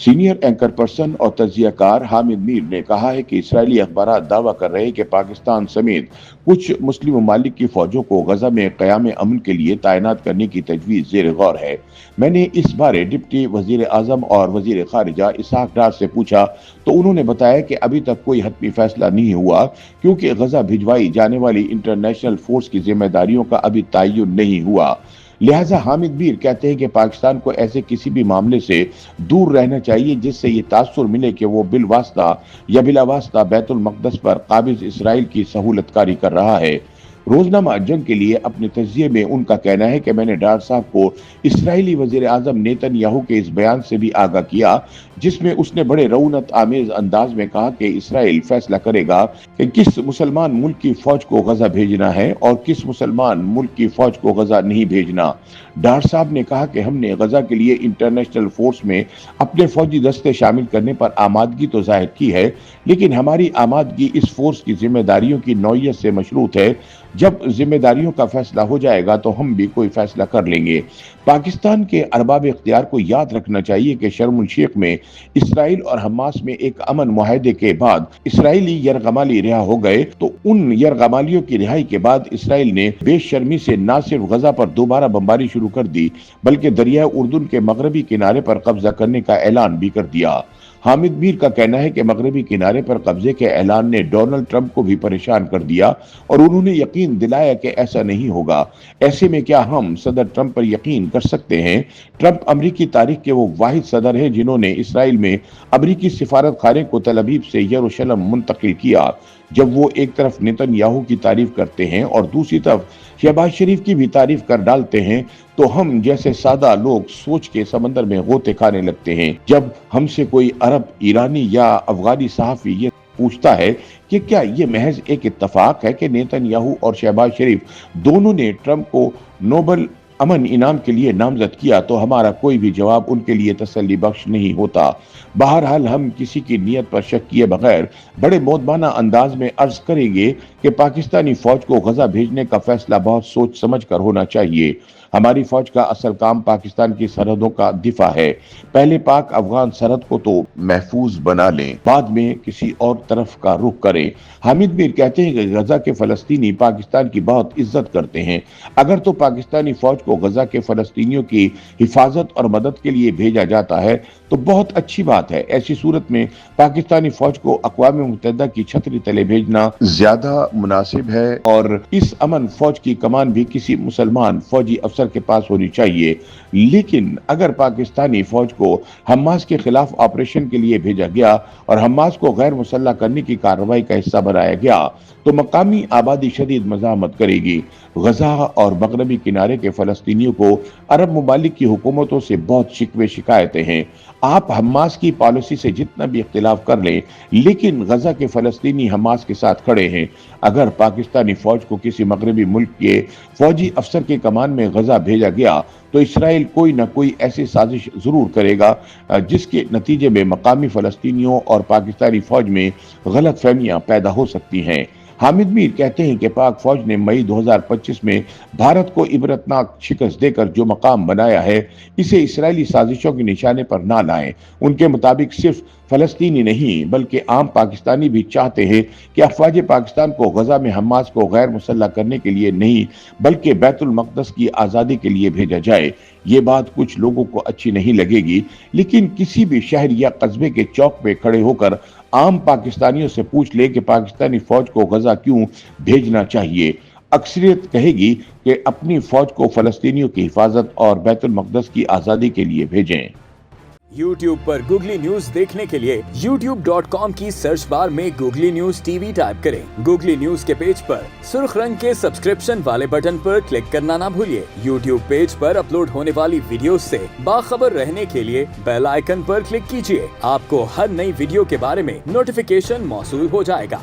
Senior anchor person और तज्जियाकार हामिद मीर ने कहा है कि इसराइली अखबारात दावा कर रहे हैं कि पाकिस्तान समेत कुछ मुस्लिम ममालिक की फौजों को गजा में क़याम अमन के लिए तैनात करने की तजवीज़ ज़ेर गौर है। मैंने इस बारे डिप्टी वज़ीर आज़म और वज़ीर ख़ारिजा इसहाक डार से पूछा तो उन्होंने बताया कि अभी तक कोई हतमी फैसला नहीं हुआ, क्योंकि गजा भिजवाई जाने वाली इंटरनेशनल फोर्स की जिम्मेदारियों का अभी तयन नहीं हुआ। लिहाजा हामिद मीर कहते हैं कि पाकिस्तान को ऐसे किसी भी मामले से दूर रहना चाहिए जिससे ये तासुर मिले कि वो बिलवास्ता या बिलावास्ता बैतुल मक़दस पर काबिज इसराइल की सहूलतकारी कर रहा है। रोजनामा जंग के लिए अपने तज्जिये में उनका कहना है कि मैंने डार साहब को इसराइली वज़ीर आज़म नेतन्याहू के इस बयान से भी आगाह किया जिसमें उसने बड़े रऊनत आमेज अंदाज में कहा कि इसराइल फैसला करेगा कि किस मुसलमान मुल्क की फौज को गजा भेजना है और किस मुसलमान मुल्क की फौज को गजा नहीं भेजना। डार साहब ने कहा कि हमने गजा के लिए इंटरनेशनल फोर्स में अपने फौजी दस्ते शामिल करने पर आमादगी तो जाहिर की है, लेकिन हमारी आमादगी इस फोर्स की जिम्मेदारियों की नौयत से मशरूत है। जब जिम्मेदारियों का फैसला हो जाएगा तो हम भी कोई फैसला कर लेंगे। पाकिस्तान के अरबाब इख्तियार को याद रखना चाहिए कि शर्म शेख में इसराइल और हमास में एक अमन मुआहदे के बाद इसराइली यरगमाली रिहा हो गए, तो उन यरगमालियों की रिहाई के बाद इसराइल ने बेशर्मी से न सिर्फ गजा पर दोबारा बमबारी शुरू कर दी बल्कि दरिया उर्दुन के मगरबी किनारे पर कब्जा करने का ऐलान भी कर दिया। हामिद मीर का कहना है कि मगरबी किनारे पर कब्जे के ऐलान ने डोनाल्ड ट्रंप को भी परेशान कर दिया और उन्होंने यकीन दिलाया कि ऐसा नहीं होगा। ऐसे में क्या हम सदर ट्रंप पर यकीन कर सकते हैं? ट्रंप अमरीकी तारीख के वो वाहिद सदर हैं जिन्होंने इसराइल में अमरीकी सिफारत खाने को तल अवीव से यरूशलेम मुंतकिल किया। जब वो एक तरफ नेतन्याहू की तारीफ करते हैं और दूसरी तरफ शहबाज शरीफ की भी तारीफ कर डालते हैं तो हम जैसे सादा लोग सोच के समंदर में गोते खाने लगते हैं। जब हमसे कोई अरब, ईरानी या अफगानी सहाफी ये पूछता है कि क्या ये महज एक इत्तफाक है कि नेतन्याहू और शहबाज शरीफ दोनों ने ट्रंप को नोबेल अमन इनाम के लिए नामजद किया, तो हमारा कोई भी जवाब उनके लिए तसल्ली बख्श नहीं होता। बहरहाल हम किसी की नीयत पर शक किए बगैर बड़े मोदबाना अंदाज में अर्ज करेंगे कि पाकिस्तानी फौज को गजा भेजने का फैसला बहुत सोच समझ कर होना चाहिए। हमारी फौज का असल काम पाकिस्तान की सरहदों का दिफा है। पहले पाक अफगान सरहद को तो महफूज बना लें, बाद में किसी और तरफ का रुख करें। हामिद मीर कहते हैं कि गजा के फलस्तीनी पाकिस्तान की बहुत इज्जत करते हैं। अगर तो पाकिस्तानी फौज को गजा के फलस्तीनियों की हिफाजत और मदद के लिए भेजा जाता है तो बहुत अच्छी बात है। ऐसी सूरत में पाकिस्तानी फौज को अक़वाम मुत्तहिदा की छतरी तले भेजना ज्यादा मुनासिब है और इस अमन फौज की कमान भी किसी मुसलमान फौजी अफसर के पास होनी चाहिए। लेकिन अगर पाकिस्तानी फौज को हमास के खिलाफ ऑपरेशन के लिए भेजा गया और हमास को गैर मुसल्लह करने की कार्रवाई का हिस्सा बनाया गया तो मकामी आबादी शदीद मज़ाहमत करेगी। गजा और मगरबी किनारे के फलस्तीनियों को अरब ममालिक की हुकूमतों से बहुत शिकवे शिकायतें हैं। आप हमास की पॉलिसी से जितना भी इख्तिलाफ कर लें, लेकिन गजा के फलस्तीनी हमास के साथ खड़े हैं। अगर पाकिस्तानी फौज को किसी मगरबी मुल्क के फौजी अफसर के कमान में गजा भेजा गया तो इसराइल कोई ना कोई ऐसी साजिश जरूर करेगा जिसके नतीजे में मकामी फलस्तीनियों और पाकिस्तानी फौज में गलत फहमियां पैदा हो सकती हैं। हामिद मीर कहते हैं कि पाक फौज ने मई 2025 में भारत को इबरतनाक शिकस्त देकर जो मकाम बनाया है, इसे इसराइली साजिशों के निशाने पर ना लाएं। उनके मुताबिक सिर्फ फलस्तीनी नहीं बल्कि आम पाकिस्तानी भी चाहते हैं कि अफवाज पाकिस्तान को गजा में हमास को गैर मुसल्लह करने के लिए नहीं बल्कि बैतुल मक़दस की आज़ादी के लिए भेजा जाए। ये बात कुछ लोगों को अच्छी नहीं लगेगी, लेकिन किसी भी शहर या कस्बे के चौक पे खड़े होकर आम पाकिस्तानियों से पूछ ले कि पाकिस्तानी फौज को गजा क्यों भेजना चाहिए, अक्सरियत कहेगी कि अपनी फौज को फलस्तीनियों की हिफाजत और बैतुल मक़दस की आज़ादी के लिए भेजें। YouTube पर गूगली न्यूज देखने के लिए youtube.com की सर्च बार में गूगली न्यूज टीवी टाइप करें। गूगली न्यूज के पेज पर सुर्ख रंग के सब्सक्रिप्शन वाले बटन पर क्लिक करना ना भूलिए। YouTube पेज पर अपलोड होने वाली वीडियोस से बाखबर रहने के लिए बेल आइकन पर क्लिक कीजिए। आपको हर नई वीडियो के बारे में नोटिफिकेशन मौसूल हो जाएगा।